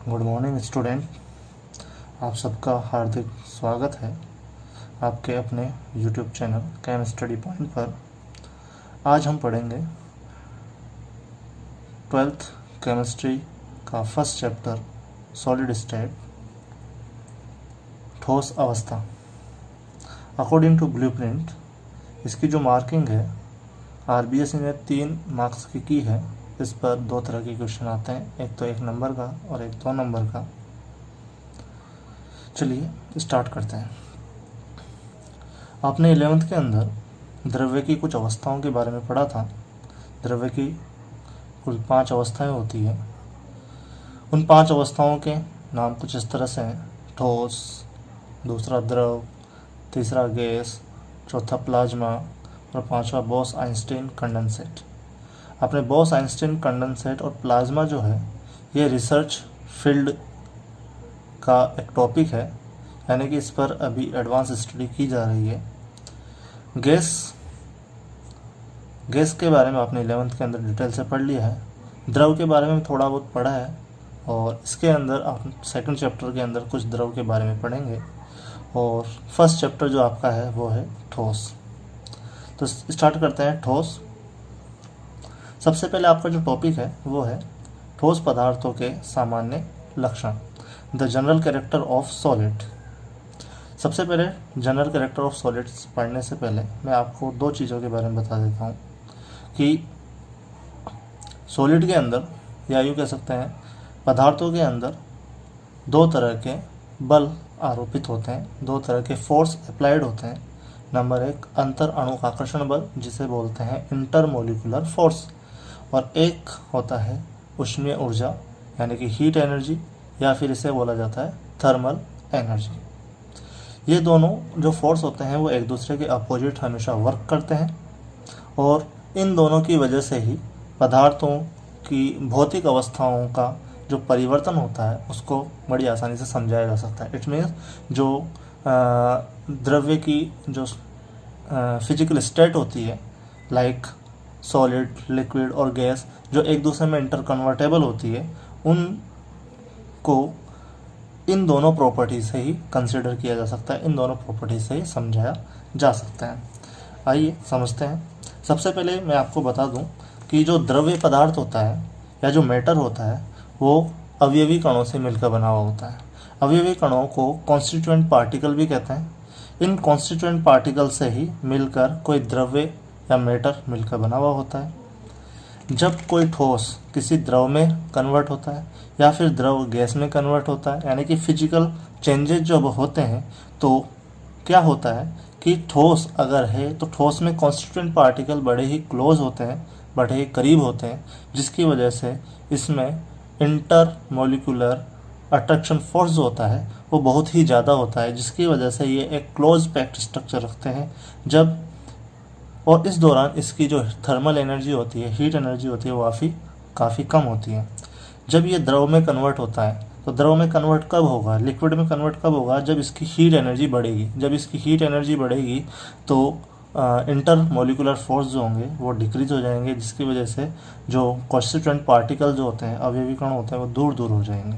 Good morning student. आप सबका हार्दिक स्वागत है आपके अपने यूट्यूब चैनल केम स्टडी पॉइंट पर। आज हम पढ़ेंगे 12th केमिस्ट्री का फर्स्ट चैप्टर सॉलिड स्टेट, ठोस अवस्था। अकॉर्डिंग टू ब्लूप्रिंट इसकी जो मार्किंग है आरबीएसई ने 3 मार्क्स की है। इस पर 2 तरह के क्वेश्चन आते हैं, एक तो 1 नंबर का और एक 2 नंबर का। चलिए स्टार्ट करते हैं। आपने 11th के अंदर द्रव्य की कुछ अवस्थाओं के बारे में पढ़ा था। द्रव्य की कुल 5 अवस्थाएं होती है। उन 5 अवस्थाओं के नाम कुछ इस तरह से हैं: ठोस, दूसरा द्रव, तीसरा गैस, चौथा प्लाज्मा और 5वां बोस-आइंस्टीन कंडेंसेट। आपने बोस-आइंस्टीन कंडेंसेट और प्लाज्मा जो है ये रिसर्च फील्ड का एक टॉपिक है, यानी कि इस पर अभी एडवांस स्टडी की जा रही है। गैस के बारे में आपने 11th के अंदर डिटेल से पढ़ लिया है। द्रव के बारे में थोड़ा बहुत पढ़ा है और इसके अंदर आप सेकंड चैप्टर के अंदर कुछ द्रव के बारे में पढ़ेंगे और फर्स्ट चैप्टर जो आपका है वो है ठोस। तो स्टार्ट करते हैं। ठोस, सबसे पहले आपका जो टॉपिक है वो है ठोस पदार्थों के सामान्य लक्षण, the general character of solid. सबसे पहले जनरल कैरेक्टर ऑफ सॉलिड्स पढ़ने से पहले मैं आपको 2 चीज़ों के बारे में बता देता हूँ कि सॉलिड के अंदर, या यूँ कह सकते हैं पदार्थों के अंदर, 2 तरह के बल आरोपित होते हैं, 2 तरह के फोर्स अप्लाइड होते हैं। नंबर 1 अंतर अणुकाकर्षण बल, जिसे बोलते हैं इंटरमोलिकुलर फोर्स, और एक होता है ऊष्मीय ऊर्जा यानी कि हीट एनर्जी, या फिर इसे बोला जाता है थर्मल एनर्जी। ये दोनों जो फोर्स होते हैं वो एक दूसरे के अपोजिट हमेशा वर्क करते हैं और इन दोनों की वजह से ही पदार्थों की भौतिक अवस्थाओं का जो परिवर्तन होता है उसको बड़ी आसानी से समझाया जा सकता है। इट मीन्स जो द्रव्य की जो फिजिकल स्टेट होती है, लाइक सॉलिड, लिक्विड और गैस, जो एक दूसरे में इंटर कन्वर्टेबल होती है, उनको इन दोनों प्रॉपर्टी से ही कंसिडर किया जा सकता है, इन दोनों प्रॉपर्टी से ही समझाया जा सकता है। आइए समझते हैं। सबसे पहले मैं आपको बता दूं कि जो द्रव्य पदार्थ होता है या जो मैटर होता है वो अवयवी कणों से मिलकर बना हुआ होता है। अवयवी कणों को कॉन्स्टिट्यूएंट पार्टिकल भी कहते हैं। इन कॉन्स्टिट्यूएंट पार्टिकल से ही मिलकर कोई द्रव्य या मैटर मिलकर बना हुआ होता है। जब कोई ठोस किसी द्रव में कन्वर्ट होता है या फिर द्रव गैस में कन्वर्ट होता है, यानी कि फिजिकल चेंजेस जब होते हैं, तो क्या होता है कि ठोस अगर है तो ठोस में कॉन्स्टिट्यूएंट पार्टिकल बड़े ही क्लोज होते हैं, बड़े ही करीब होते हैं, जिसकी वजह से इसमें इंटर मोलिकुलर अट्रैक्शन फोर्स जो होता है वो बहुत ही ज़्यादा होता है, जिसकी वजह से ये एक क्लोज पैक्ड स्ट्रक्चर रखते हैं। और इस दौरान इसकी जो थर्मल एनर्जी होती है, हीट एनर्जी होती है, वो काफ़ी कम होती है। जब ये द्रव में कन्वर्ट होता है तो द्रव में कन्वर्ट कब होगा, लिक्विड में कन्वर्ट कब होगा, जब इसकी हीट एनर्जी बढ़ेगी। जब इसकी हीट एनर्जी बढ़ेगी तो इंटर मोलिकुलर फोर्स जो होंगे वो डिक्रीज हो जाएंगे, जिसकी वजह से जो कॉन्स्टिट्यूएंट पार्टिकल जो होते हैं, अवयवी कण होते हैं, वो दूर दूर हो जाएंगे।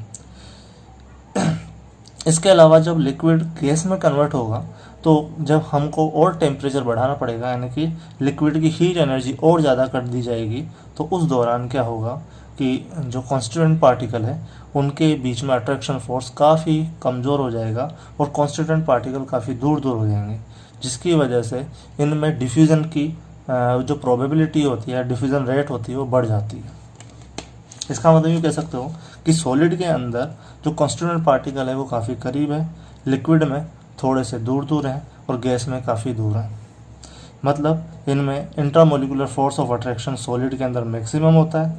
इसके अलावा जब लिक्विड गैस में कन्वर्ट होगा तो जब हमको और टेम्परेचर बढ़ाना पड़ेगा, यानी कि लिक्विड की हीट एनर्जी और ज़्यादा कर दी जाएगी, तो उस दौरान क्या होगा कि जो कॉन्स्टिट्यूएंट पार्टिकल है उनके बीच में अट्रैक्शन फोर्स काफ़ी कमज़ोर हो जाएगा और कॉन्स्टिट्यूएंट पार्टिकल काफ़ी दूर दूर हो जाएंगे, जिसकी वजह से इनमें डिफ्यूज़न की जो प्रोबेबिलिटी होती है, डिफ्यूज़न रेट होती है, वो बढ़ जाती है। इसका मतलब ये कह सकते हो कि सॉलिड के अंदर जो कॉन्स्टिट्यूएंट पार्टिकल है वो काफ़ी करीब है, लिक्विड में थोड़े से दूर दूर हैं और गैस में काफ़ी दूर हैं। मतलब इनमें intramolecular force of attraction solid के अंदर मैक्सिमम होता है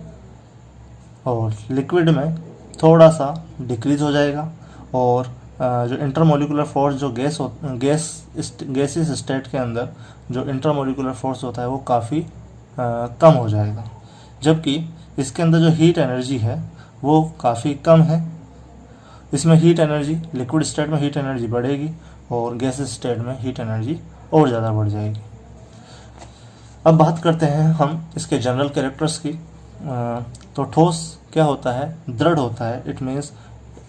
और लिक्विड में थोड़ा सा डिक्रीज हो जाएगा, और जो इंटरमोलिकुलर फोर्स जो गैसियस स्टेट के अंदर जो इंटरमोलिकुलर फोर्स होता है वो काफ़ी कम हो जाएगा। जबकि इसके अंदर जो हीट एनर्जी है वो काफ़ी कम है। इसमें हीट एनर्जी, लिक्विड स्टेट में हीट एनर्जी बढ़ेगी और गैस स्टेट में हीट एनर्जी और ज़्यादा बढ़ जाएगी। अब बात करते हैं हम इसके जनरल कैरेक्टर्स की। तो ठोस क्या होता है, दृढ़ होता है। इट मीन्स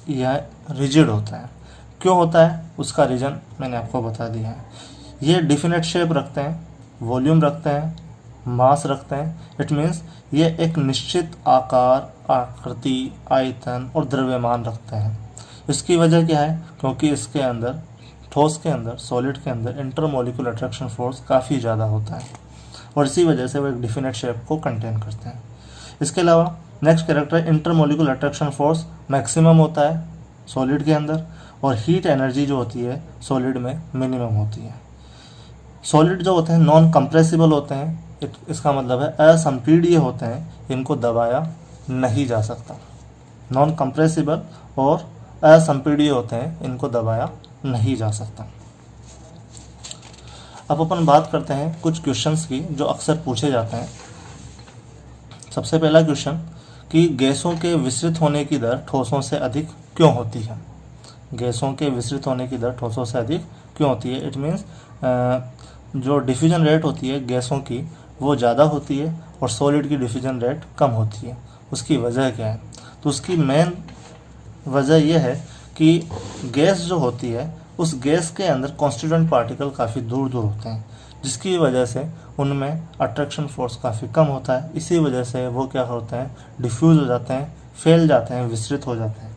यह रिजिड होता है। क्यों होता है उसका रीज़न मैंने आपको बता दिया है। ये डिफिनेट शेप रखते हैं, वॉल्यूम रखते हैं, मास रखते हैं। इट मीन्स ये एक निश्चित आकार, आकृति, आयतन और द्रव्यमान रखते हैं। इसकी वजह क्या है? क्योंकि इसके अंदर, ठोस के अंदर, सॉलिड के अंदर इंटरमोलिकुलर अट्रैक्शन फोर्स काफ़ी ज़्यादा होता है और इसी वजह से वो एक डिफिनेट शेप को कंटेन करते हैं। इसके अलावा next character, intermolecular attraction force maximum होता है सॉलिड के अंदर और हीट एनर्जी जो होती है सॉलिड में मिनिमम होती है। सॉलिड जो होते हैं नॉन कंप्रेसिबल होते हैं, इसका मतलब है असंपीड्य होते हैं, इनको दबाया नहीं जा सकता। नॉन कंप्रेसिबल और असंपीड्य होते हैं, इनको दबाया नहीं जा सकता। अब अपन बात करते हैं कुछ क्वेश्चंस की जो अक्सर पूछे जाते हैं। सबसे पहला क्वेश्चन कि गैसों के विसरित होने की दर ठोसों से अधिक क्यों होती है? गैसों के विसरित होने की दर ठोसों से अधिक क्यों होती है? इट मीन्स जो डिफ्यूजन रेट होती है गैसों की वो ज़्यादा होती है और सॉलिड की डिफ्यूजन रेट कम होती है। उसकी वजह क्या है? तो उसकी मेन वजह यह है कि गैस जो होती है उस गैस के अंदर कॉन्स्टिट्यूएंट पार्टिकल काफ़ी दूर दूर होते हैं, जिसकी वजह से उनमें अट्रैक्शन फोर्स काफ़ी कम होता है। इसी वजह से वो क्या होते हैं, डिफ्यूज़ हो जाते हैं, फैल जाते हैं, विसरित हो जाते हैं।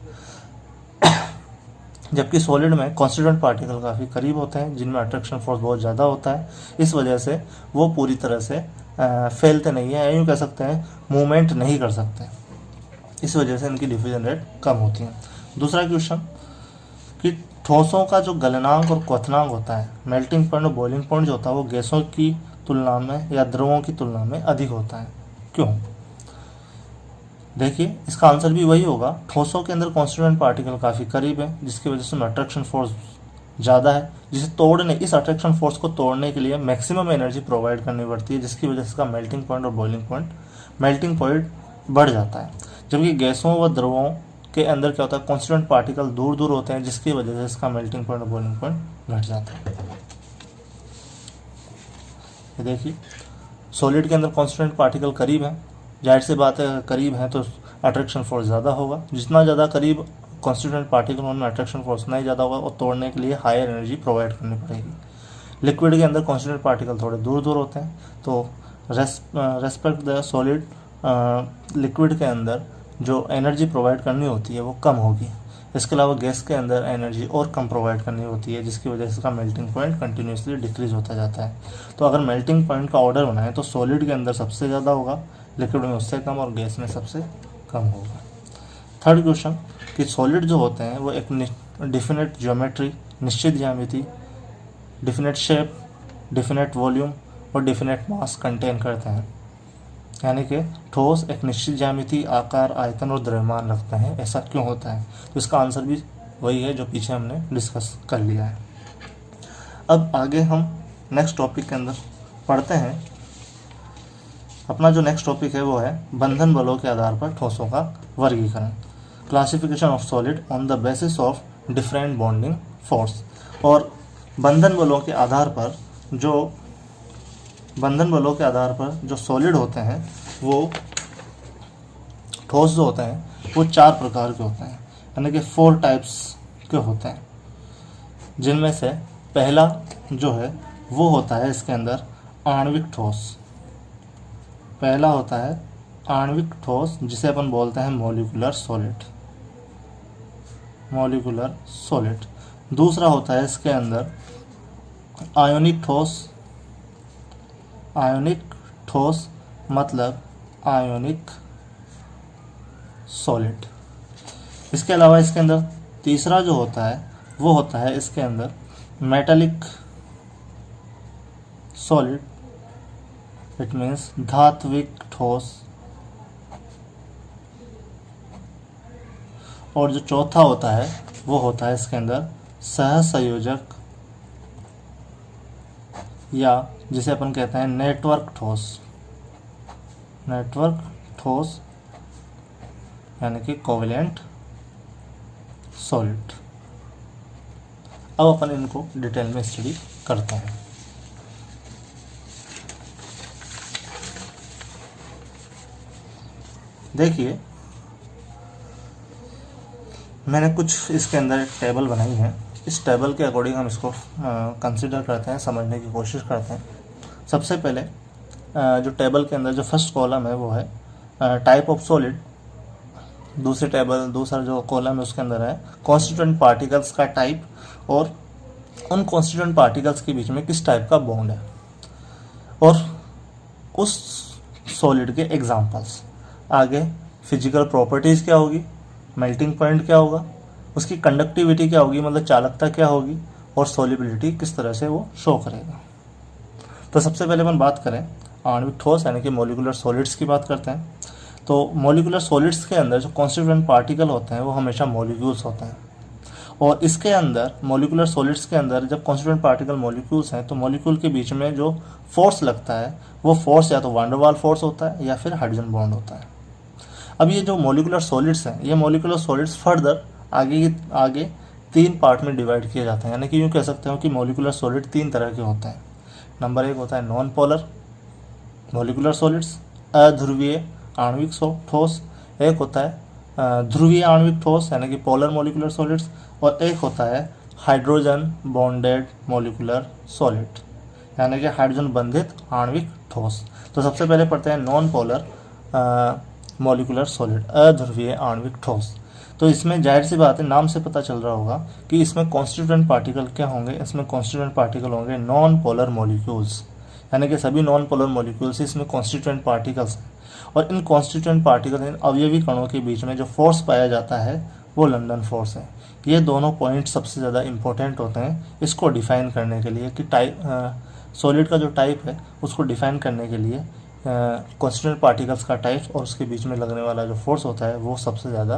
जबकि सॉलिड में कॉन्स्टिट्यूएंट पार्टिकल काफ़ी करीब होते हैं जिनमें अट्रैक्शन फोर्स बहुत ज़्यादा होता है। इस वजह से वो पूरी तरह से फैलते नहीं हैं, यूँ कह सकते हैं मूवमेंट नहीं कर सकते। इस वजह से इनकी डिफ्यूजन रेट कम होती है। दूसरा क्वेश्चन कि ठोसों का जो गलनांक और क्वथनांक होता है, मेल्टिंग पॉइंट और बॉइलिंग पॉइंट जो होता है वो गैसों की तुलना में या द्रवों की तुलना में अधिक होता है। क्यों? देखिए इसका आंसर भी वही होगा। ठोसों के अंदर कॉन्स्टिट्यूएंट पार्टिकल काफ़ी करीब है जिसकी वजह से उनमें अट्रैक्शन फोर्स ज़्यादा है, जिसे तोड़ने, इस अट्रैक्शन फोर्स को तोड़ने के लिए मैक्सिमम एनर्जी प्रोवाइड करनी पड़ती है, जिसकी वजह से इसका मेल्टिंग पॉइंट और बॉइलिंग पॉइंट, मेल्टिंग पॉइंट बढ़ जाता है। जबकि गैसों व द्रवों के अंदर क्या होता है, कॉन्स्टिट्यूएंट पार्टिकल दूर दूर होते हैं जिसकी वजह से इसका मेल्टिंग पॉइंट और बॉइलिंग पॉइंट घट जाता है। ये देखिए सॉलिड के अंदर कॉन्स्टिट्यूएंट पार्टिकल करीब है, जाहिर सी बात है करीब है तो अट्रैक्शन फोर्स ज़्यादा होगा। जितना ज़्यादा करीब कॉन्स्टिट्यूएंट पार्टिकल उनमें अट्रैक्शन फोर्स नहीं ज़्यादा होगा और तोड़ने के लिए हायर एनर्जी प्रोवाइड करनी पड़ेगी। लिक्विड के अंदर कॉन्स्टिट्यूएंट पार्टिकल थोड़े दूर दूर होते हैं तो रेस्पेक्ट द सॉलिड, लिक्विड के अंदर जो एनर्जी प्रोवाइड करनी होती है वो कम होगी। इसके अलावा गैस के अंदर एनर्जी और कम प्रोवाइड करनी होती है जिसकी वजह से इसका मेल्टिंग पॉइंट कंटिन्यूसली डिक्रीज होता जाता है। तो अगर मेल्टिंग पॉइंट का ऑर्डर बनाएं तो सॉलिड के अंदर सबसे ज़्यादा होगा, लिक्विड में उससे कम और गैस में सबसे कम होगा। थर्ड क्वेश्चन कि सॉलिड जो होते हैं वो एक डिफिनेट ज्योमेट्री, निश्चित ज्यामिति, डिफिनेट शेप, डिफिनेट वॉल्यूम और डिफिनेट मास कंटेन करते हैं। यानी कि ठोस एक निश्चित ज्यामिति, आकार, आयतन और द्रव्यमान रखते हैं। ऐसा क्यों होता है? तो इसका आंसर भी वही है जो पीछे हमने डिस्कस कर लिया है। अब आगे हम नेक्स्ट टॉपिक के अंदर पढ़ते हैं। अपना जो नेक्स्ट टॉपिक है वो है बंधन बलों के आधार पर ठोसों का वर्गीकरण, classification of solid on the basis of different bonding force. और बंधन बलों के आधार पर जो सॉलिड होते हैं वो, ठोस जो होते हैं वो 4 प्रकार के होते हैं, यानी कि 4 टाइप्स के होते हैं, जिनमें से पहला जो है वो होता है इसके अंदर आणविक ठोस। पहला होता है आणविक ठोस जिसे अपन बोलते हैं मॉलिक्यूलर सॉलिड, मॉलिक्यूलर सॉलिड। दूसरा होता है इसके अंदर आयोनिक ठोस, आयोनिक ठोस मतलब आयोनिक सॉलिड। इसके अलावा इसके अंदर तीसरा जो होता है वो होता है इसके अंदर मेटालिक सॉलिड, इट मीन्स धात्विक ठोस। और जो चौथा होता है वो होता है इसके अंदर सहसंयोजक या जिसे अपन कहते हैं नेटवर्क ठोस, नेटवर्क ठोस यानी कि कोवेलेंट सॉलिड। अब अपन इनको डिटेल में स्टडी करते हैं। देखिए मैंने कुछ इसके अंदर एक टेबल बनाई है। इस टेबल के अकॉर्डिंग हम इसको कंसिडर करते हैं, समझने की कोशिश करते हैं। सबसे पहले जो टेबल के अंदर जो फर्स्ट कॉलम है वो है टाइप ऑफ सॉलिड। दूसरा जो कॉलम है उसके अंदर है कॉन्स्टिट्यूएंट पार्टिकल्स का टाइप और उन कॉन्स्टिट्यूएंट पार्टिकल्स के बीच में किस टाइप का बॉन्ड है, और उस सॉलिड के एग्जांपल्स। आगे फिजिकल प्रॉपर्टीज़ क्या होगी, मेल्टिंग पॉइंट क्या होगा, उसकी कंडक्टिविटी क्या होगी, मतलब चालकता क्या होगी, और सॉल्युबिलिटी किस तरह से वो शो करेगा। तो सबसे पहले अपन बात करें आणविक ठोस यानी कि मॉलिक्यूलर सॉलिड्स की बात करते हैं। तो मॉलिक्यूलर सॉलिड्स के अंदर जो कॉन्स्टिट्यूएंट पार्टिकल होते हैं वो हमेशा मॉलिक्यूल्स होते हैं, और इसके अंदर मॉलिक्यूलर सॉलिड्स के अंदर जब कॉन्स्टिट्यूएंट पार्टिकल मॉलिक्यूल्स हैं तो मॉलिक्यूल के बीच में जो फोर्स लगता है वो फोर्स या तो वान डेर वाल फोर्स होता है या फिर हाइड्रोजन बॉन्ड होता है। अब ये जो मॉलिक्यूलर सॉलिड्स हैं, ये मॉलिक्यूलर सॉलिड्स फर्दर आगे 3 पार्ट में डिवाइड किए जाते हैं, यानी कि यूँ कह सकते हो कि मॉलिक्यूलर सॉलिड 3 तरह के होते हैं। नंबर 1 होता है नॉन पोलर मॉलिक्यूलर सॉलिड्स, अध्रुवीय आणविक ठोस। एक होता है ध्रुवीय आणविक ठोस यानी कि पोलर मॉलिक्यूलर सॉलिड्स, और एक होता है हाइड्रोजन बॉन्डेड मॉलिक्यूलर सॉलिड यानी कि हाइड्रोजन बंधित आणविक ठोस। तो सबसे पहले पढ़ते हैं नॉन पोलर मॉलिक्यूलर सॉलिड, अध्रुवीय आणविक ठोस। तो इसमें जाहिर सी बात है, नाम से पता चल रहा होगा कि इसमें कॉन्स्टिट्यूएंट पार्टिकल क्या होंगे। इसमें कॉन्स्टिट्यूएंट पार्टिकल होंगे नॉन पोलर मॉलिक्यूल्स, यानी कि सभी नॉन पोलर मॉलिक्यूल्स इसमें कॉन्स्टिट्यूएंट पार्टिकल्स हैं। और इन कॉन्स्टिट्यूएंट पार्टिकल, इन अवयवी कणों के बीच में जो फोर्स पाया जाता है वो लंदन फोर्स है। ये दोनों पॉइंट सबसे ज़्यादा इंपॉर्टेंट होते हैं इसको डिफाइन करने के लिए कि सॉलिड का जो टाइप है उसको डिफाइन करने के लिए कॉन्स्टिट्यूएंट पार्टिकल्स का टाइप और उसके बीच में लगने वाला जो फोर्स होता है वो सबसे ज़्यादा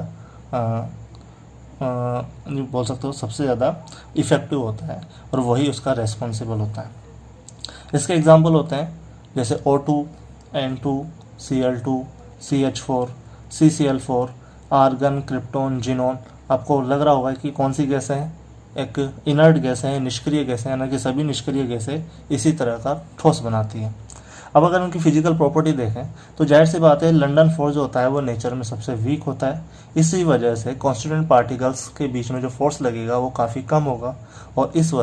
बोल सकते हो सबसे ज़्यादा इफ़ेक्टिव होता है, और वही उसका रेस्पॉन्सिबल होता है। इसके एग्जांपल होते हैं जैसे O2, N2, Cl2, CH4, CCl4, argon, krypton, xenon. आपको लग रहा होगा कि कौन सी गैसें हैं, एक इनर्ट गैसें हैं, निष्क्रिय गैसें हैं, यानी कि सभी निष्क्रिय गैसें इसी तरह का ठोस बनाती हैं। अब अगर उनकी फिजिकल प्रॉपर्टी देखें तो जाहिर सी बात है लंदन फोर्स जो होता है वो नेचर में सबसे वीक होता है। इसी वजह से कॉन्स्टिट्यूएंट पार्टिकल्स के बीच में जो फोर्स लगेगा वो काफ़ी कम होगा, और इस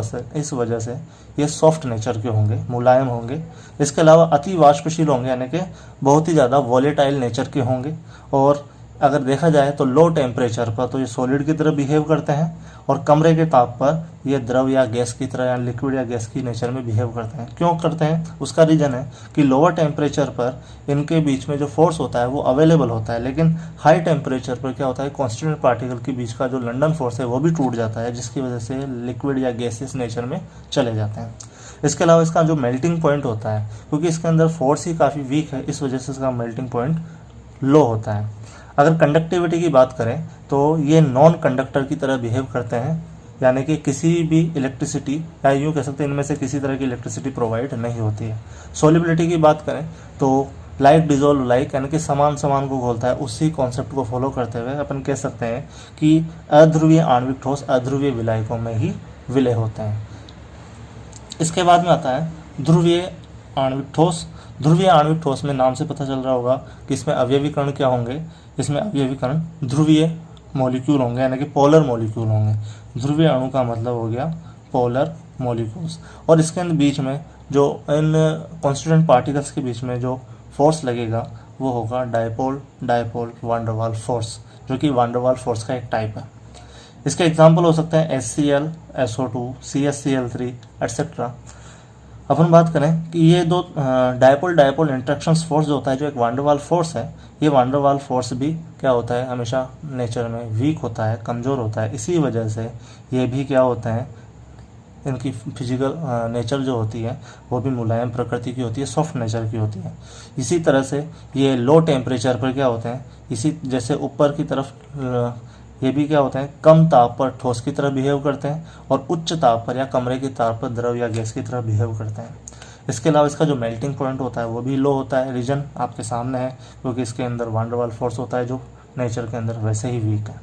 वजह से ये सॉफ्ट नेचर के होंगे, मुलायम होंगे। इसके अलावा अति वाष्पशील होंगे, यानी कि बहुत ही ज़्यादा वॉलेटाइल नेचर के होंगे। और अगर देखा जाए तो लो टेम्परेचर पर तो ये सॉलिड की तरह बिहेव करते हैं, और कमरे के ताप पर ये द्रव या गैस की तरह या लिक्विड या गैस की नेचर में बिहेव करते हैं। क्यों करते हैं, उसका रीज़न है कि लोअर टेम्परेचर पर इनके बीच में जो फोर्स होता है वो अवेलेबल होता है, लेकिन हाई टेम्परेचर पर क्या होता है, कॉन्स्टिट्यूएंट पार्टिकल के बीच का जो लंदन फोर्स है वो भी टूट जाता है, जिसकी वजह से लिक्विड या गैसियस नेचर में चले जाते हैं। इसके अलावा इसका जो मेल्टिंग पॉइंट होता है, क्योंकि इसके अंदर फोर्स ही काफ़ी वीक है, इस वजह से इसका मेल्टिंग पॉइंट लो होता है। अगर कंडक्टिविटी की बात करें तो ये नॉन कंडक्टर की तरह बिहेव करते हैं, यानी कि किसी भी इलेक्ट्रिसिटी या यूँ कह सकते हैं इनमें से किसी तरह की इलेक्ट्रिसिटी प्रोवाइड नहीं होती है। सॉल्युबिलिटी की बात करें तो लाइक डिजोल्व लाइक, यानी कि समान को घोलता है, उसी कॉन्सेप्ट को फॉलो करते हुए अपन कह सकते हैं कि अध्रुवीय आणविक ठोस अध्रुवीय विलायकों में ही विलय होते हैं। इसके बाद में आता है ध्रुवीय आणविक ठोस। ध्रुवीय आणविक ठोस में नाम से पता चल रहा होगा कि इसमें अवयवी कण क्या होंगे, इसमें अवयवी कण ध्रुवीय मॉलिक्यूल होंगे, यानी कि पोलर मॉलिक्यूल होंगे। ध्रुवीय अणु का मतलब हो गया पोलर मॉलिक्यूल्स, और इसके बीच में जो इन कॉन्स्टिट्यूएंट पार्टिकल्स के बीच में जो फोर्स लगेगा वो होगा डायपोल वान डेर वाल फोर्स, जो कि वान डेर वाल फोर्स का एक टाइप है। इसके एग्जाम्पल हो सकते हैं HCl, SO2, CSCl3 एट्सेट्रा। अपन बात करें कि ये दो डायपोल इंटरेक्शंस फोर्स जो होता है, जो एक वान डेर वाल फोर्स है, ये वान डेर वाल फोर्स भी क्या होता है, हमेशा नेचर में वीक होता है, कमज़ोर होता है। इसी वजह से ये भी क्या होता है, इनकी फिजिकल नेचर जो होती है वो भी मुलायम प्रकृति की होती है, सॉफ्ट नेचर की होती है। इसी तरह से ये लो टेम्परेचर पर क्या होते हैं, इसी जैसे ऊपर की तरफ ये भी क्या होते हैं, कम ताप पर ठोस की तरह बिहेव करते हैं, और उच्च ताप पर या कमरे की ताप पर द्रव या गैस की तरह बिहेव करते हैं। इसके अलावा इसका जो मेल्टिंग पॉइंट होता है वो भी लो होता है। रीजन आपके सामने है, क्योंकि इसके अंदर वान डेर वाल फोर्स होता है जो नेचर के अंदर वैसे ही वीक है।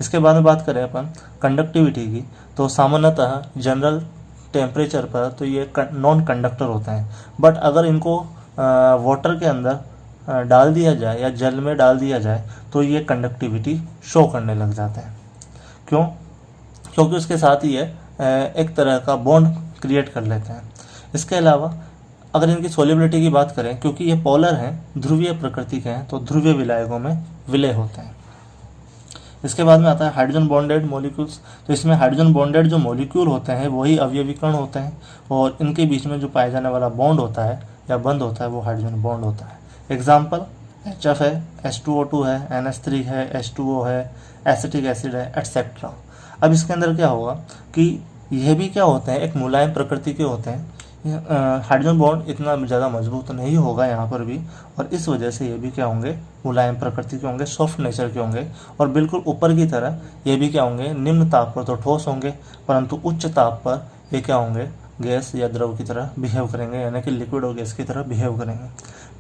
इसके बाद में बात करें अपन कंडक्टिविटी की, तो सामान्यतः जनरल टेम्परेचर पर तो ये नॉन कंडक्टर होते हैं, बट अगर इनको वाटर के अंदर डाल दिया जाए या जल में डाल दिया जाए तो ये कंडक्टिविटी शो करने लग जाते हैं। क्यों? क्योंकि उसके साथ ही ये एक तरह का बॉन्ड क्रिएट कर लेते हैं। इसके अलावा अगर इनकी सोलिबिलिटी की बात करें, क्योंकि ये पोलर हैं, ध्रुवीय प्रकृति के हैं, तो ध्रुवीय विलायकों में विलय होते हैं। इसके बाद में आता है हाइड्रोजन बॉन्डेड मॉलिक्यूल्स। तो इसमें हाइड्रोजन बॉन्डेड जो मॉलिक्यूल होते हैं वही अवयवी कण होते हैं, और इनके बीच में जो पाया जाने वाला बॉन्ड होता है या बंध होता है वो हाइड्रोजन बॉन्ड होता है। एग्जाम्पल HF है, H2O2 है, NH3 है, H2O है, एसिटिक एसिड है, एटसेट्रा। अब इसके अंदर क्या होगा कि यह भी क्या होते हैं, एक मुलायम प्रकृति के होते हैं। हाइड्रोजन बॉन्ड इतना ज़्यादा मजबूत नहीं होगा यहाँ पर भी, और इस वजह से ये भी क्या होंगे, मुलायम प्रकृति के होंगे, सॉफ्ट नेचर के होंगे। और बिल्कुल ऊपर की तरह ये भी क्या होंगे, निम्न ताप पर तो ठोस होंगे, परंतु उच्च ताप पर ये क्या होंगे, गैस या द्रव की तरह बिहेव करेंगे, यानी कि लिक्विड और गैस की तरह बिहेव करेंगे।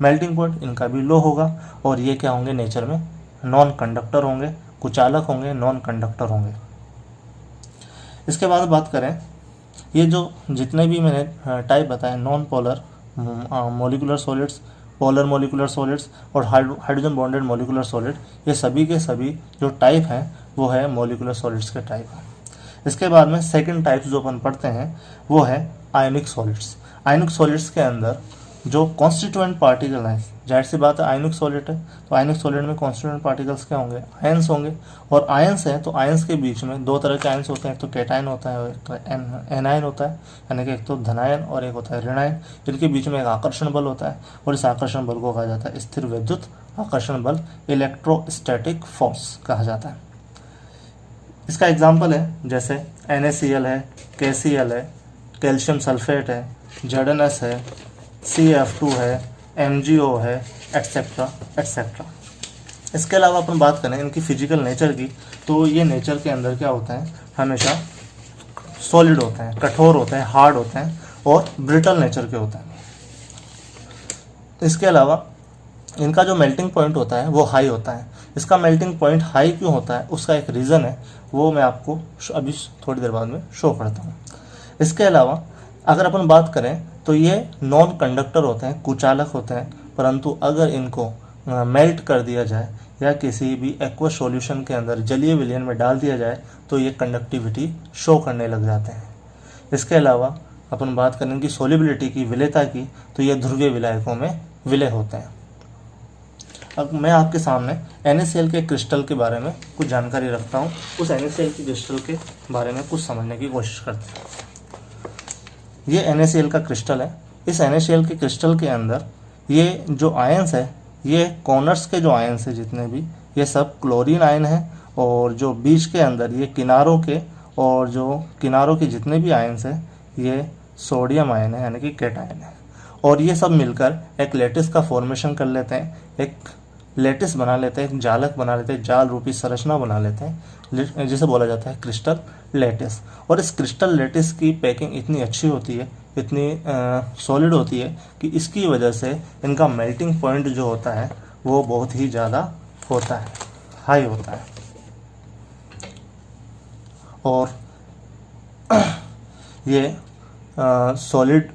मेल्टिंग पॉइंट इनका भी लो होगा, और ये क्या होंगे, नेचर में नॉन कंडक्टर होंगे, कुचालक होंगे, नॉन कंडक्टर होंगे। इसके बाद बात करें, ये जो जितने भी मैंने टाइप बताए, non polar molecular solids, polar molecular solids और हाइड्रोजन बॉन्डेड मोलिकुलर सॉलिड, ये सभी के सभी जो टाइप हैं वो है मोलिकुलर सॉलिड्स के टाइप हैं। इसके बाद में सेकंड टाइप जो अपन पढ़ते हैं वो है आयनिक सॉलिड्स। आयनिक सॉलिड्स के अंदर जो कॉन्स्टिट्यूएंट पार्टिकल हैं, जाहिर सी बात है आयनिक सॉलिड है, तो आयनिक सॉलिड में कॉन्स्टिट्यूएंट पार्टिकल्स क्या होंगे, आयंस होंगे। और आयंस हैं तो आयंस के बीच में दो तरह के आयंस होते हैं, एक तो कैटायन होता है और एक तो एनायन होता है, यानी कि एक तो धनायन और एक होता है ऋणायन। इनके बीच में एक आकर्षण बल होता है, और इस आकर्षण बल को कहा जाता है स्थिर विद्युत आकर्षण बल, इलेक्ट्रोस्टैटिक फोर्स कहा जाता है। इसका एग्जाम्पल है जैसे NaCl है, KCl है, कैल्शियम सल्फेट है, ZnS है, CF2 है, MgO है, एटसेट्रा एटसेट्रा। इसके अलावा अपन बात करें इनकी फिजिकल नेचर की, तो ये नेचर के अंदर क्या होता है, हमेशा सॉलिड होते हैं, कठोर होते हैं, हार्ड होते हैं और ब्रिटल नेचर के होते हैं। इसके अलावा इनका जो मेल्टिंग पॉइंट होता है वो हाई होता है। इसका मेल्टिंग पॉइंट हाई क्यों होता है, उसका एक रीज़न है, वो मैं आपको अभी थोड़ी देर बाद में शो करता हूँ। इसके अलावा अगर अपन बात करें तो ये नॉन कंडक्टर होते हैं, कुचालक होते हैं, परंतु अगर इनको मेल्ट कर दिया जाए या किसी भी एक्वस सॉल्यूशन के अंदर जलीय विलयन में डाल दिया जाए तो ये कंडक्टिविटी शो करने लग जाते हैं। इसके अलावा अपन बात करें कि सोलिबिलिटी की, विलयता की, तो ये ध्रुवीय विलायकों में विलय होते हैं। अब मैं आपके सामने NaCl के क्रिस्टल के बारे में कुछ जानकारी रखता हूँ। उस NaCl के क्रिस्टल के बारे में कुछ समझने की कोशिश करते हैं। ये NaCl का क्रिस्टल है। इस NaCl के क्रिस्टल के अंदर ये जो आयंस है, ये कॉर्नर्स के जो आयंस है जितने भी, ये सब क्लोरीन आयन है, और जो बीच के अंदर ये किनारों के, और जो किनारों के जितने भी आयंस है ये सोडियम आयन है, यानी कि कैटायन है। और ये सब मिलकर एक लैटिस का फॉर्मेशन कर लेते हैं, एक लैटिस बना लेते हैं, एक जालक बना लेते हैं, जाल रूपी संरचना बना लेते हैं, जिसे बोला जाता है क्रिस्टल लैटिस। और इस क्रिस्टल लैटिस की पैकिंग इतनी अच्छी होती है, इतनी सॉलिड होती है कि इसकी वजह से इनका मेल्टिंग पॉइंट जो होता है वो बहुत ही ज़्यादा होता है, हाई होता है। और ये सॉलिड,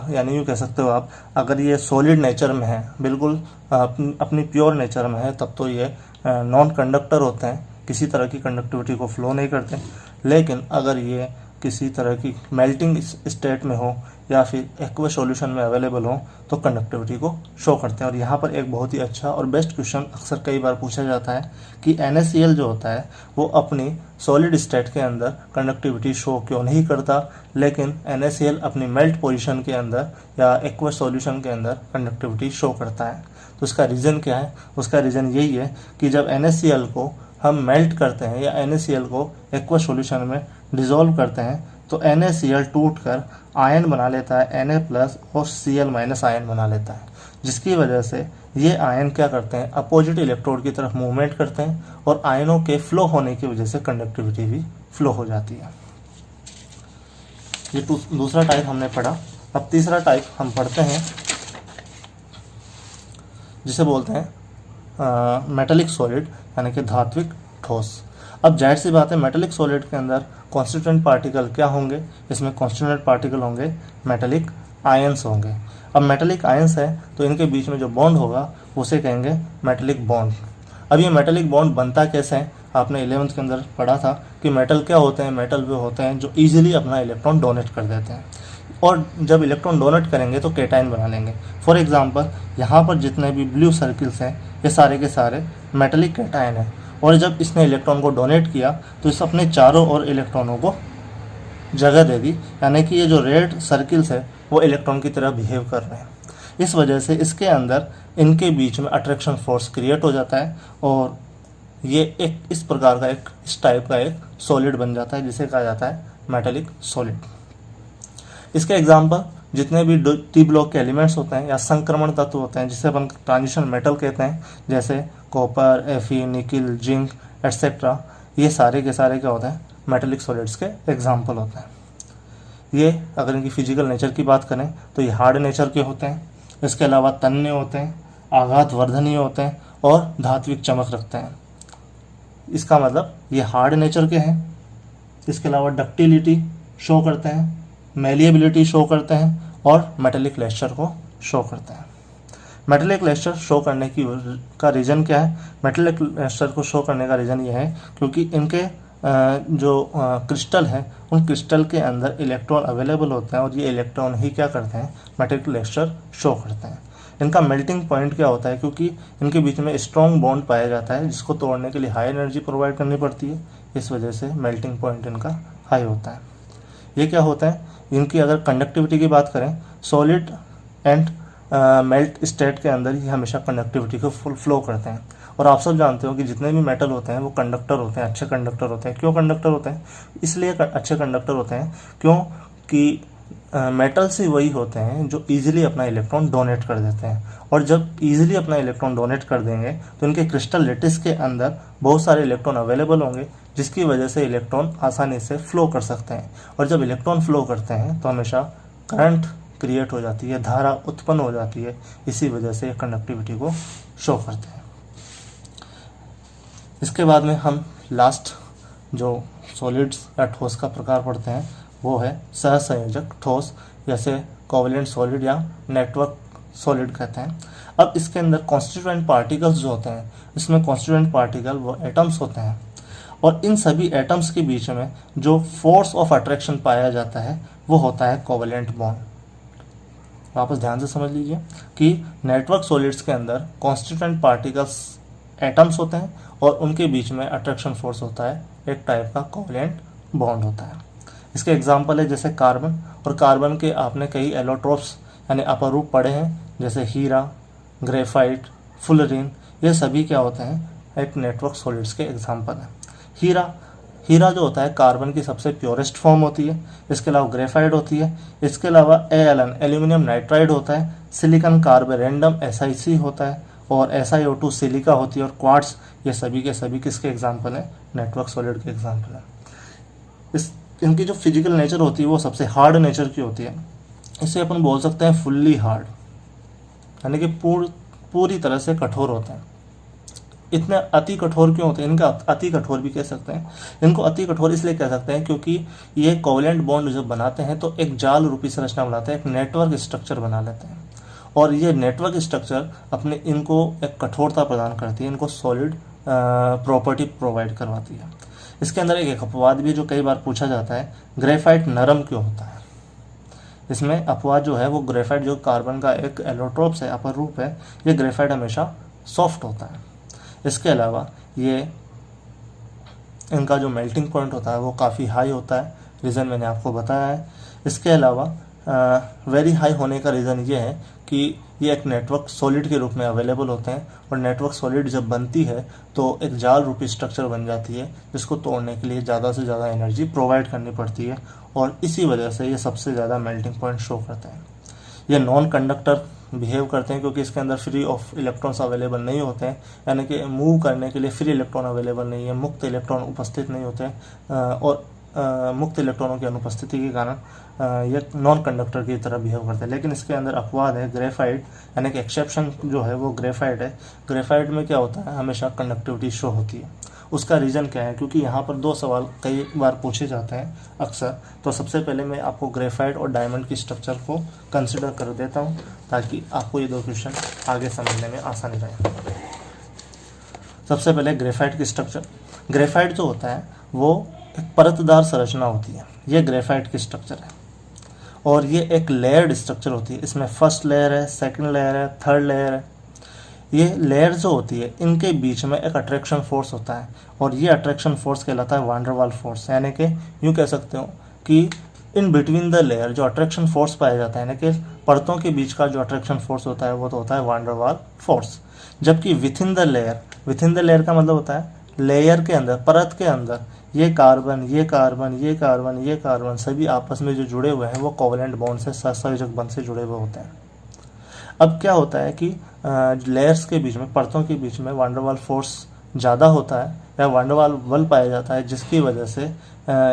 यानी यूँ कह सकते हो आप, अगर ये सॉलिड नेचर में है, बिल्कुल अपनी प्योर नेचर में है, तब तो ये नॉन कंडक्टर होते हैं, किसी तरह की कंडक्टिविटी को फ्लो नहीं करते। लेकिन अगर ये किसी तरह की मेल्टिंग स्टेट में हो या फिर एक्वस सॉल्यूशन में अवेलेबल हो तो कंडक्टिविटी को शो करते हैं। और यहाँ पर एक बहुत ही अच्छा और बेस्ट क्वेश्चन अक्सर कई बार पूछा जाता है कि NaCl जो होता है वो अपनी सॉलिड स्टेट के अंदर कंडक्टिविटी शो क्यों नहीं करता, लेकिन NaCl अपनी मेल्ट पोजीशन के अंदर या एक्वस सॉल्यूशन के अंदर कंडक्टिविटी शो करता है। तो उसका रीज़न क्या है? उसका रीज़न यही है कि जब NaCl को हम मेल्ट करते हैं या NaCl को एक्वस सॉल्यूशन में डिज़ोल्व करते हैं तो NaCl टूटकर आयन बना लेता है, Na+ और Cl- आयन बना लेता है, जिसकी वजह से ये आयन क्या करते हैं, अपोजिट इलेक्ट्रोड की तरफ मूवमेंट करते हैं, और आयनों के फ्लो होने की वजह से कंडक्टिविटी भी फ्लो हो जाती है। ये दूसरा टाइप हमने पढ़ा। अब तीसरा टाइप हम पढ़ते हैं जिसे बोलते हैं मेटेलिक सॉलिड, यानी कि धात्विक ठोस। अब जाहिर सी बात है मेटेलिक सॉलिड के अंदर कॉन्स्टिट्यूएंट पार्टिकल क्या होंगे, इसमें कॉन्स्टिट्यूएंट पार्टिकल होंगे, मेटेलिक आयंस होंगे। अब मेटेलिक आयंस है तो इनके बीच में जो बॉन्ड होगा उसे कहेंगे मेटेलिक बॉन्ड। अब ये मेटेलिक बॉन्ड बनता कैसे है, आपने 11th के अंदर पढ़ा था कि मेटल क्या होते हैं, मेटल वो होते हैं जो ईजिली अपना इलेक्ट्रॉन डोनेट कर देते हैं, और जब इलेक्ट्रॉन डोनेट करेंगे तो केटाइन बना लेंगे। फॉर एग्जांपल यहाँ पर जितने भी ब्लू सर्किल्स हैं ये सारे के सारे मेटेलिक केटाइन हैं, और जब इसने इलेक्ट्रॉन को डोनेट किया तो इस अपने चारों ओर इलेक्ट्रॉनों को जगह दे दी, यानी कि ये जो रेड सर्किल्स है वो इलेक्ट्रॉन की तरह बिहेव कर रहे हैं। इस वजह से इसके अंदर इनके बीच में अट्रैक्शन फोर्स क्रिएट हो जाता है, और ये एक इस प्रकार का इस टाइप का एक सॉलिड बन जाता है जिसे कहा जाता है मेटेलिक सॉलिड। इसके एग्जाम्पल जितने भी टी ब्लॉक के एलिमेंट्स होते हैं या संक्रमण तत्व होते हैं जिसे अपन ट्रांजिशन मेटल कहते हैं, जैसे कॉपर, एफी, निकिल, जिंक एटसेट्रा, ये सारे के सारे क्या होते हैं, मेटेलिक सॉलिड्स के एग्जाम्पल होते हैं। ये अगर इनकी फिजिकल नेचर की बात करें तो ये हार्ड नेचर के होते हैं, इसके अलावा तन्य होते हैं, आघात वर्धनीय होते हैं और धात्विक चमक रखते हैं। इसका मतलब ये हार्ड नेचर के हैं। इसके अलावा डक्टिलिटी शो करते हैं, मेलिएबिलिटी शो करते हैं और मेटेलिक लेस्चर को शो करते हैं। मेटेलिक लेस्चर शो करने का रीज़न क्या है? मेटेलिक लेस्चर को शो करने का रीज़न ये है क्योंकि इनके जो क्रिस्टल है उन क्रिस्टल के अंदर इलेक्ट्रॉन अवेलेबल होते हैं, और ये इलेक्ट्रॉन ही क्या करते हैं, मेटेलिक लेस्चर शो करते हैं। इनका मेल्टिंग पॉइंट क्या होता है? क्योंकि इनके बीच में स्ट्रॉन्ग बॉन्ड पाया जाता है जिसको तोड़ने के लिए हाई एनर्जी प्रोवाइड करनी पड़ती है, इस वजह से मेल्टिंग पॉइंट इनका हाई होता है। ये क्या होता है, इनकी अगर कंडक्टिविटी की बात करें, सॉलिड एंड मेल्ट स्टेट के अंदर ही हमेशा कंडक्टिविटी को फुल फ्लो करते हैं। और आप सब जानते हो कि जितने भी मेटल होते हैं वो कंडक्टर होते हैं, अच्छे कंडक्टर होते हैं। क्यों कंडक्टर होते हैं? इसलिए अच्छे कंडक्टर होते हैं क्योंकि मेटल से वही होते हैं जो इजीली अपना इलेक्ट्रॉन डोनेट कर देते हैं, और जब इजीली अपना इलेक्ट्रॉन डोनेट कर देंगे तो इनके क्रिस्टल लेटिस के अंदर बहुत सारे इलेक्ट्रॉन अवेलेबल होंगे जिसकी वजह से इलेक्ट्रॉन आसानी से फ्लो कर सकते हैं, और जब इलेक्ट्रॉन फ्लो करते हैं तो हमेशा करंट क्रिएट हो जाती है, धारा उत्पन्न हो जाती है, इसी वजह से कंडक्टिविटी को शो करते हैं। इसके बाद में हम लास्ट जो सॉलिड्स या ठोस का प्रकार पढ़ते हैं वो है सहसंयोजक ठोस, जैसे कोवलेंट सॉलिड या नेटवर्क सॉलिड कहते हैं। अब इसके अंदर कॉन्स्टिट्यूएंट पार्टिकल्स जो होते हैं, इसमें कॉन्स्टिट्यूएंट पार्टिकल वो एटम्स होते हैं, और इन सभी एटम्स के बीच में जो फोर्स ऑफ अट्रैक्शन पाया जाता है वो होता है कोवलेंट बॉन्ड। वापस ध्यान से समझ लीजिए कि नेटवर्क सॉलिड्स के अंदर कॉन्स्टिट्यूएंट पार्टिकल्स एटम्स होते हैं और उनके बीच में अट्रैक्शन फोर्स होता है, एक टाइप का कोवलेंट बॉन्ड होता है। इसके एग्जाम्पल है जैसे कार्बन, और कार्बन के आपने कई एलोट्रोप्स यानी अपरूप पढ़े हैं, जैसे हीरा, ग्रेफाइट, फुलरीन, ये सभी क्या होते हैं, एक नेटवर्क सॉलिड्स के एग्जाम्पल हैं। हीरा जो होता है कार्बन की सबसे प्योरेस्ट फॉर्म होती है। इसके अलावा ग्रेफाइट होती है। इसके अलावा एलन एल्यूमिनियम नाइट्राइड होता है। सिलिकॉन कार्बोरेंडम SiC होता है, और SiO2 सिलिका होती है, और क्वार्ट्स, ये सभी के सभी किसके एग्जाम्पल हैं, नेटवर्क सॉलिड के एग्जाम्पल हैं। इनकी जो फिजिकल नेचर होती है वो सबसे हार्ड नेचर की होती है। इसे अपन बोल सकते हैं फुल्ली हार्ड, यानी कि पूरी तरह से कठोर होते हैं। इतने अति कठोर क्यों होते हैं? इनका अति कठोर भी कह सकते हैं। इनको अति कठोर इसलिए कह सकते हैं क्योंकि ये कोवलेंट बॉन्ड जब बनाते हैं तो एक जाल रूपी संरचना बनाते हैं, एक नेटवर्क स्ट्रक्चर बना लेते हैं, और ये नेटवर्क स्ट्रक्चर अपने इनको एक कठोरता प्रदान करती है, इनको सॉलिड प्रॉपर्टी प्रोवाइड करवाती है। इसके अंदर एक अपवाद भी जो कई बार पूछा जाता है, ग्रेफाइट नरम क्यों होता है? इसमें अपवाद जो है वो ग्रेफाइट जो कार्बन का एक एलोट्रोप्स है, अपर रूप है, ये ग्रेफाइट हमेशा सॉफ्ट होता है। इसके अलावा ये इनका जो मेल्टिंग पॉइंट होता है वो काफ़ी हाई होता है, रीज़न मैंने आपको बताया है। इसके अलावा वेरी हाई होने का रीज़न ये है कि ये एक नेटवर्क सॉलिड के रूप में अवेलेबल होते हैं, और नेटवर्क सॉलिड जब बनती है तो एक जाल रूपी स्ट्रक्चर बन जाती है जिसको तोड़ने के लिए ज़्यादा से ज़्यादा एनर्जी प्रोवाइड करनी पड़ती है, और इसी वजह से ये सबसे ज़्यादा मेल्टिंग पॉइंट शो करते हैं। ये नॉन कंडक्टर बिहेव करते हैं क्योंकि इसके अंदर फ्री ऑफ इलेक्ट्रॉन्स अवेलेबल नहीं होते हैं, यानी कि मूव करने के लिए फ्री इलेक्ट्रॉन अवेलेबल नहीं है, मुक्त इलेक्ट्रॉन उपस्थित नहीं होते हैं, और मुक्त इलेक्ट्रॉनों की अनुपस्थिति के कारण ये नॉन कंडक्टर की तरह बिहेव करते हैं। लेकिन इसके अंदर अपवाद है ग्रेफाइट, यानी कि एक्सेप्शन जो है वो ग्रेफाइट है। ग्रेफाइट में क्या होता है, हमेशा कंडक्टिविटी शो होती है। उसका रीज़न क्या है? क्योंकि यहाँ पर दो सवाल कई बार पूछे जाते हैं अक्सर, तो सबसे पहले मैं आपको ग्रेफाइट और डायमंड की स्ट्रक्चर को कंसिडर कर देता हूँ ताकि आपको ये दो क्वेश्चन आगे समझने में आसानी रहे। सबसे पहले ग्रेफाइट की स्ट्रक्चर। ग्रेफाइट जो होता है वो एक परतदार संरचना होती है, ये ग्रेफाइट की स्ट्रक्चर है और ये एक लेयर्ड स्ट्रक्चर होती है। इसमें फर्स्ट लेयर है, सेकंड लेयर है, थर्ड लेयर है। ये लेयर जो होती है इनके बीच में एक अट्रैक्शन फोर्स होता है और ये अट्रैक्शन फोर्स कहलाता है वान डेर वाल फोर्स। यानी कि यूँ कह सकते हो कि इन बिटवीन द लेयर जो अट्रैक्शन फोर्स पाया जाता है, यानी कि परतों के बीच का जो अट्रैक्शन फोर्स होता है वो तो होता है वान डेर वाल फोर्स। जबकि विथ इन द लेयर का मतलब होता है लेयर के अंदर, परत के अंदर ये कार्बन, ये कार्बन, ये कार्बन, ये कार्बन सभी आपस में जो जुड़े हुए हैं वो कोवलेंट बॉन्ड से, सहसंयोजक बंध से जुड़े हुए होते हैं। अब क्या होता है कि लेयर्स के बीच में, परतों के बीच में वान डेर वाल फोर्स ज़्यादा होता है या वान डेर वाल बल पाया जाता है, जिसकी वजह से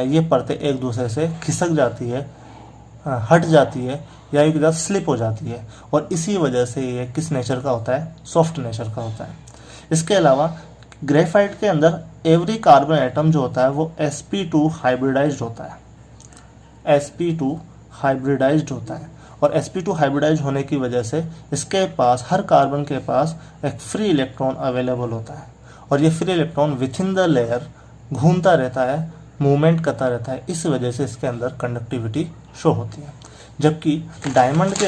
ये परतें एक दूसरे से खिसक जाती है, हट जाती है या एक साथ स्लिप हो जाती है और इसी वजह से ये किस नेचर का होता है, सॉफ्ट नेचर का होता है। इसके अलावा ग्रेफाइट के अंदर एवरी कार्बन एटम जो होता है वो sp2 हाइब्रिडाइज्ड होता है, sp2 हाइब्रिडाइज्ड होता है और sp2 हाइब्रिडाइज्ड होने की वजह से इसके पास, हर कार्बन के पास एक फ्री इलेक्ट्रॉन अवेलेबल होता है और ये free electron with in the layer घूमता रहता है, मूवमेंट करता रहता है। इस वजह से इसके अंदर कंडक्टिविटी शो होती है। जबकि डायमंड के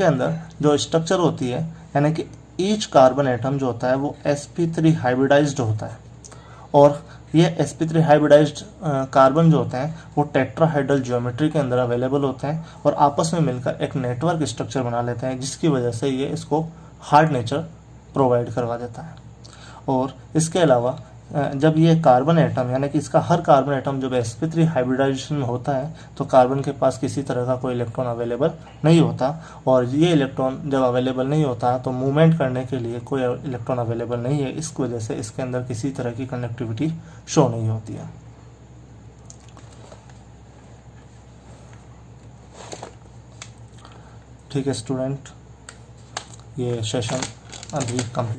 अंदर जो स्ट्रक्चर होती है, यानी कि ईच कार्बन एटम जो होता है वो sp3 हाइब्रिडाइज्ड होता है और ये sp3 हाइब्रिडाइज्ड कार्बन जो होते हैं वो टेट्राहाइड्रल ज्योमेट्री के अंदर अवेलेबल होते हैं और आपस में मिलकर एक नेटवर्क स्ट्रक्चर बना लेते हैं, जिसकी वजह से ये इसको हार्ड नेचर प्रोवाइड करवा देता है। और इसके अलावा जब ये कार्बन एटम, यानी कि इसका हर कार्बन एटम जब sp3 हाइब्रिडाइजेशन में होता है तो कार्बन के पास किसी तरह का कोई इलेक्ट्रॉन अवेलेबल नहीं होता और ये इलेक्ट्रॉन जब अवेलेबल नहीं होता तो मूवमेंट करने के लिए कोई इलेक्ट्रॉन अवेलेबल नहीं है। इस वजह से इसके अंदर किसी तरह की कंडक्टिविटी शो नहीं होती है। ठीक है स्टूडेंट, ये सेशन अभी कंप्लीट